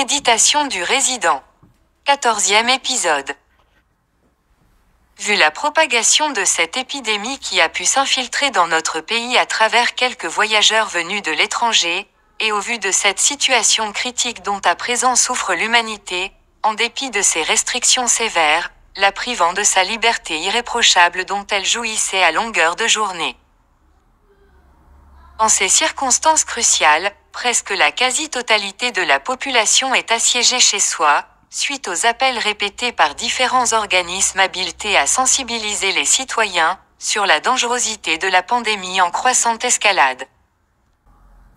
Méditation du résident. 14e épisode. Vu la propagation de cette épidémie qui a pu s'infiltrer dans notre pays à travers quelques voyageurs venus de l'étranger, et au vu de cette situation critique dont à présent souffre l'humanité, en dépit de ces restrictions sévères, la privant de sa liberté irréprochable dont elle jouissait à longueur de journée. En ces circonstances cruciales, presque la quasi-totalité de la population est assiégée chez soi, suite aux appels répétés par différents organismes habilités à sensibiliser les citoyens sur la dangerosité de la pandémie en croissante escalade.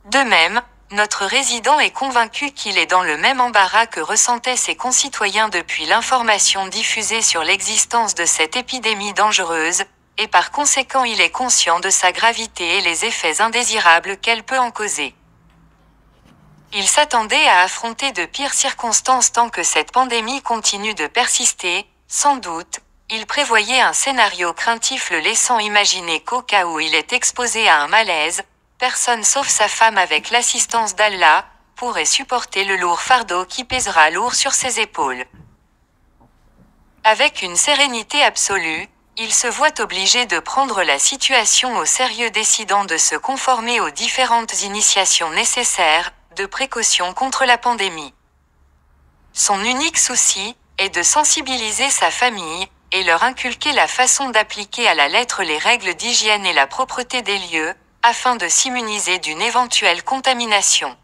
De même, notre résident est convaincu qu'il est dans le même embarras que ressentaient ses concitoyens depuis l'information diffusée sur l'existence de cette épidémie dangereuse, et par conséquent il est conscient de sa gravité et les effets indésirables qu'elle peut en causer. Il s'attendait à affronter de pires circonstances tant que cette pandémie continue de persister, sans doute, il prévoyait un scénario craintif le laissant imaginer qu'au cas où il est exposé à un malaise, personne sauf sa femme avec l'assistance d'Allah, pourrait supporter le lourd fardeau qui pèsera lourd sur ses épaules. Avec une sérénité absolue, il se voit obligé de prendre la situation au sérieux décidant de se conformer aux différentes initiations nécessaires, de précaution contre la pandémie. Son unique souci est de sensibiliser sa famille, et leur inculquer la façon d'appliquer à la lettre les règles d'hygiène et la propreté des lieux, afin de s'immuniser d'une éventuelle contamination.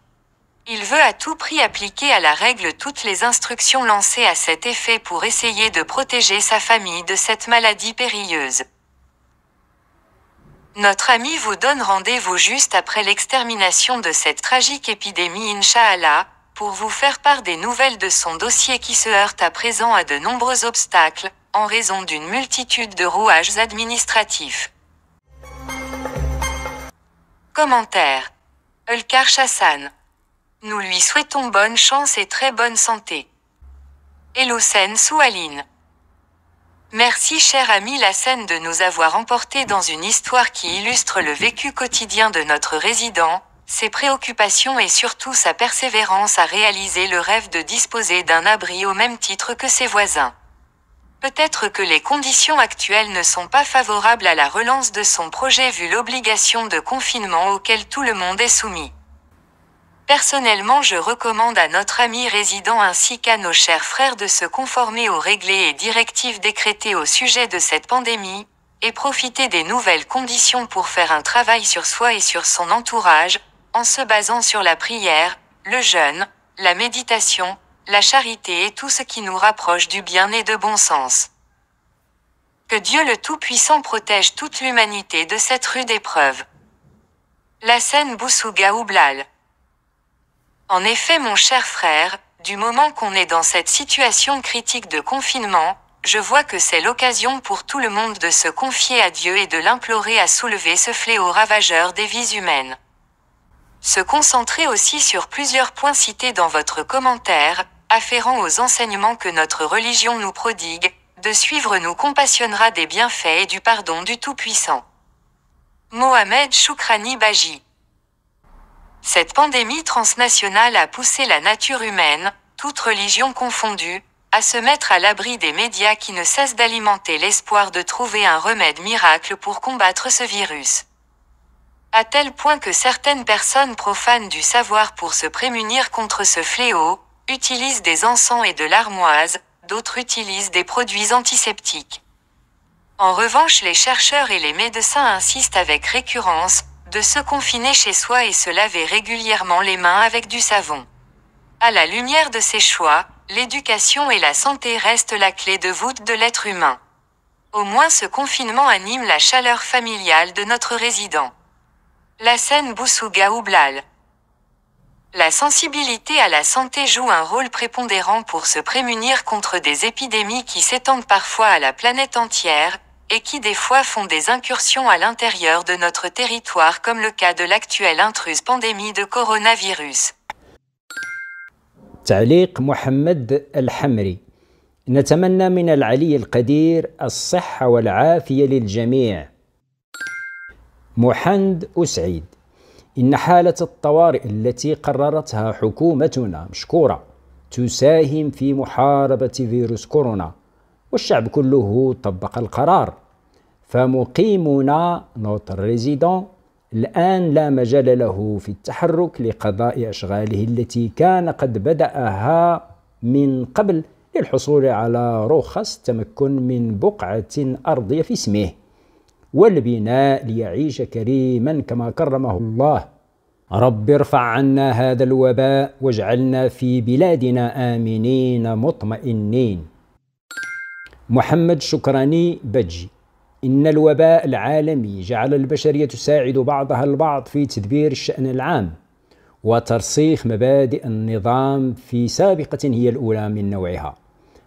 Il veut à tout prix appliquer à la règle toutes les instructions lancées à cet effet pour essayer de protéger sa famille de cette maladie périlleuse. Notre ami vous donne rendez-vous juste après l'extermination de cette tragique épidémie Inch'Allah, pour vous faire part des nouvelles de son dossier qui se heurte à présent à de nombreux obstacles, en raison d'une multitude de rouages administratifs. Commentaire. Ulkarch Hassan. Nous lui souhaitons bonne chance et très bonne santé. Elousen Soualine. Merci cher ami Lassen de nous avoir emportés dans une histoire qui illustre le vécu quotidien de notre résident, ses préoccupations et surtout sa persévérance à réaliser le rêve de disposer d'un abri au même titre que ses voisins. Peut-être que les conditions actuelles ne sont pas favorables à la relance de son projet vu l'obligation de confinement auquel tout le monde est soumis. Personnellement, je recommande à notre ami résident ainsi qu'à nos chers frères de se conformer aux règles et directives décrétées au sujet de cette pandémie, et profiter des nouvelles conditions pour faire un travail sur soi et sur son entourage, en se basant sur la prière, le jeûne, la méditation, la charité et tout ce qui nous rapproche du bien et de bon sens. Que Dieu le Tout-Puissant protège toute l'humanité de cette rude épreuve. Lassen Boussouga Oublal. En effet mon cher frère, du moment qu'on est dans cette situation critique de confinement, je vois que c'est l'occasion pour tout le monde de se confier à Dieu et de l'implorer à soulever ce fléau ravageur des vies humaines. Se concentrer aussi sur plusieurs points cités dans votre commentaire, afférents aux enseignements que notre religion nous prodigue, de suivre nous compassionnera des bienfaits et du pardon du Tout-Puissant. Mohamed Choukrani Baji. Cette pandémie transnationale a poussé la nature humaine, toute religion confondue, à se mettre à l'abri des médias qui ne cessent d'alimenter l'espoir de trouver un remède miracle pour combattre ce virus. À tel point que certaines personnes profanes du savoir pour se prémunir contre ce fléau, utilisent des encens et de l'armoise, d'autres utilisent des produits antiseptiques. En revanche, les chercheurs et les médecins insistent avec récurrence, de se confiner chez soi et se laver régulièrement les mains avec du savon. À la lumière de ces choix, l'éducation et la santé restent la clé de voûte de l'être humain. Au moins ce confinement anime la chaleur familiale de notre résident. Lassen Boussouga Oublal. La sensibilité à la santé joue un rôle prépondérant pour se prémunir contre des épidémies qui s'étendent parfois à la planète entière, et qui des fois font des incursions à l'intérieur de notre territoire comme le cas de l'actuelle intruse pandémie de coronavirus. تعليق محمد الحمري. نتمنى من العلي القدير الصحة والعافية للجميع. محمد أسعيد. إن حالة الطوارئ التي قررتها حكومتنا مشكورة تساهم في محاربة فيروس كورونا، والشعب كله طبق القرار. فمقيمنا نوتر ريزيدون الآن لا مجال له في التحرك لقضاء أشغاله التي كان قد بدأها من قبل للحصول على رخص تمكن من بقعة أرضية في اسمه والبناء ليعيش كريما كما كرمه الله. رب ارفع عنا هذا الوباء واجعلنا في بلادنا آمنين مطمئنين. محمد شكراني بجي: إن الوباء العالمي جعل البشرية تساعد بعضها البعض في تدبير الشأن العام وترسيخ مبادئ النظام في سابقة هي الأولى من نوعها،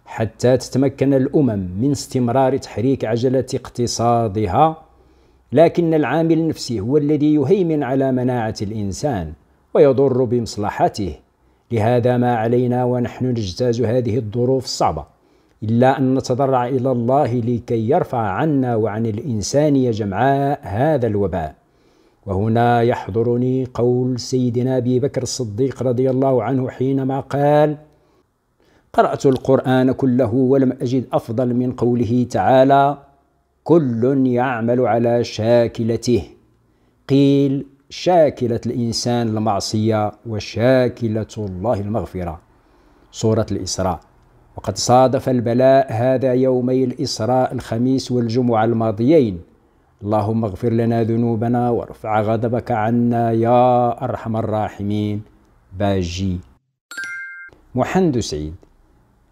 حتى تتمكن الأمم من استمرار تحريك عجلة اقتصادها. لكن العامل النفسي هو الذي يهيمن على مناعة الإنسان ويضر بمصلحته. لهذا ما علينا ونحن نجتاز هذه الظروف الصعبة إلا أن نتضرع إلى الله لكي يرفع عنا وعن الإنسانية جمعاء هذا الوباء. وهنا يحضرني قول سيدنا أبي بكر الصديق رضي الله عنه حينما قال: قرأت القرآن كله ولم أجد أفضل من قوله تعالى: كل يعمل على شاكلته. قيل: شاكلة الإنسان المعصية وشاكلة الله المغفرة. سورة الإسراء. وقد صادف البلاء هذا يومي الإسراء الخميس والجمعة الماضيين. اللهم اغفر لنا ذنوبنا وارفع غضبك عنا يا أرحم الراحمين. باجي. محمد سعيد: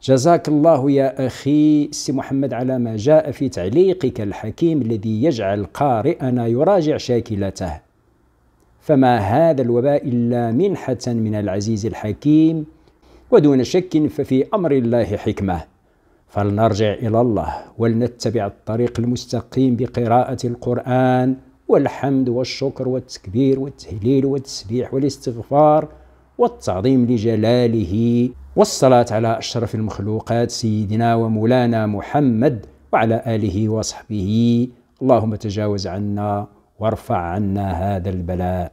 جزاك الله يا أخي سي محمد على ما جاء في تعليقك الحكيم الذي يجعل قارئنا يراجع شاكلته. فما هذا الوباء إلا منحة من العزيز الحكيم، ودون شك ففي أمر الله حكمة. فلنرجع إلى الله ولنتبع الطريق المستقيم بقراءة القرآن والحمد والشكر والتكبير والتهليل والتسبيح والاستغفار والتعظيم لجلاله، والصلاة على أشرف المخلوقات سيدنا ومولانا محمد وعلى آله وصحبه. اللهم تجاوز عنا وارفع عنا هذا البلاء.